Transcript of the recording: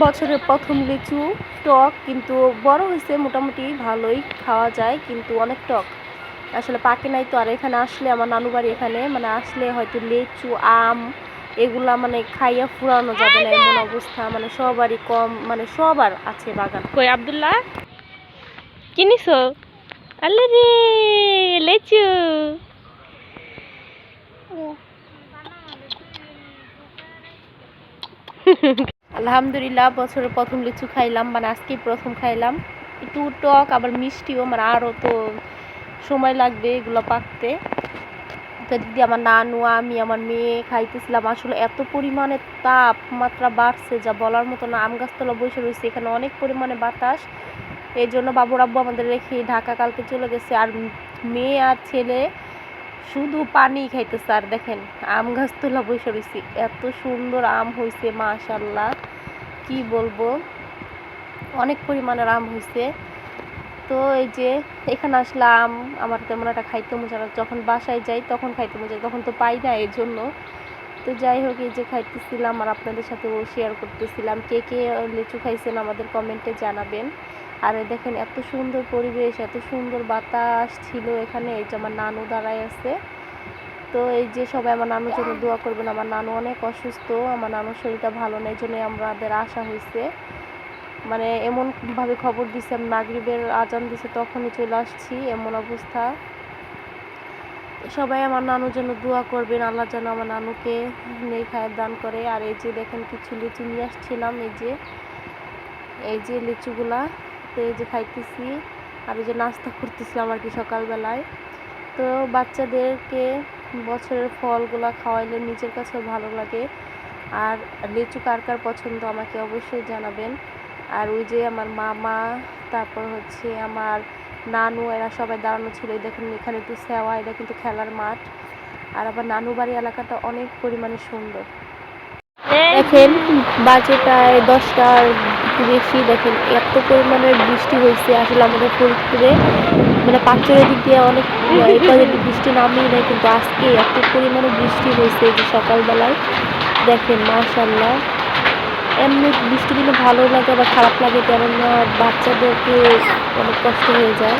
বছরের প্রথম লিচু টক, কিন্তু বড় হয়েছে মোটামুটি ভালোই খাওয়া যায়, কিন্তু অনেক টক। আসলে পাকে নাই তো। আর এখানে আসলে আমার নানু বাড়ি, এখানে মানে আসলে হয়তো লিচু আম এগুলা মানে খাইয়া ফুরানো যাবে না এমন অবস্থা। মানে সবারই কম, মানে সবার আছে বাগান। কই আব্দুল্লাহ কি নিছো? আল্লে রে লিচু। আলহামদুলিল্লাহ বছরের প্রথম লিচু খাইলাম, মানে আজকেই প্রথম খাইলাম। একটু টক আবার মিষ্টিও, মানে আরও তো সময় লাগবে এগুলো পাকতে। তো দিদি, আমার নানু, আমি, আমার মেয়ে খাইতেছিলাম। আসলে এত পরিমাণে তাপমাত্রা বাড়ছে যা বলার মতো না। আম গাছতলা বসে রয়েছে, এখানে অনেক পরিমাণে বাতাস। এই জন্য বাবুর আব্বু আমাদের রেখে ঢাকা কালকে চলে গেছে। আর মেয়ে আর ছেলে শুধু পানি খাইতেছে। আর দেখেন আম গাছতলা বসে রয়েছি, এত সুন্দর আম হয়েছে মাশাআল্লাহ, কি বলবো, অনেক পরিমাণের আম হয়েছে। তো এই যে এখানে আসলাম, আমার তেমন একটা খাইতে মজা না। যখন বাসায় যাই তখন খাইতে মজা, তখন তো পাই না এই জন্য। তো যাই হোক, এই যে খাইতেছিলাম আর আপনাদের সাথেও শেয়ার করতেছিলাম। কে কে লিচু খাইছেন আমাদের কমেন্টে জানাবেন। আর দেখেন এত সুন্দর পরিবেশ, এত সুন্দর বাতাস ছিল এখানে। এই যে আমার নানু দাঁড়ায় আছে। তো এই যে সবাই আমার নানুর জন্য দোয়া করবেন। আমার নানু অনেক অসুস্থ, আমার নানুর শরীরটা ভালো নেই, জন্যই আমাদের আসা হয়েছে। মানে এমনভাবে খবর দিছে, মাগরিবের আজান দিছে তখনই চলে আসছি, এমন অবস্থা। সবাই আমার নানুর জন্য দোয়া করবেন, আল্লাহ যেন আমার নানুকে নেক হায়াত দান করে। আর এই যে দেখেন কিছু লিচু নিয়ে আসছিলাম, এই যে লিচুগুলা। তো এই যে খাইতেছি আর এই যে নাস্তা করতেছিলাম আর কি সকালবেলায়। তো বাচ্চাদেরকে বছরের ফলগুলা খাওয়াইলে নিজের কাছেও ভালো লাগে। আর লিচু কার কার পছন্দ আমাকে অবশ্যই জানাবেন। আর ওই যে আমার মামা, তারপর হচ্ছে আমার নানু, এরা সবাই দাঁড়ানো ছিল। দেখেন এখানে একটু সেওয়া, এটা কিন্তু খেলার মাঠ। আর আবার নানু বাড়ি এলাকাটা অনেক পরিমাণে সুন্দর। দেখেন বাজে প্রায় 10টার একটু বেশি। দেখেন এত পরিমাণের বৃষ্টি হয়েছে আসলে আমাদের ফরিদপুরে, মানে পাঁচচরের দিক দিয়ে অনেক বৃষ্টি নামেই নেই, কিন্তু আজকে এত পরিমাণে বৃষ্টি হয়েছে যে সকালবেলায়। দেখেন মাশাআল্লাহ, এমনি বৃষ্টি দিলে ভালো লাগে আবার খারাপ লাগে, কেননা বাচ্চাদেরকে অনেক কষ্ট হয়ে যায়।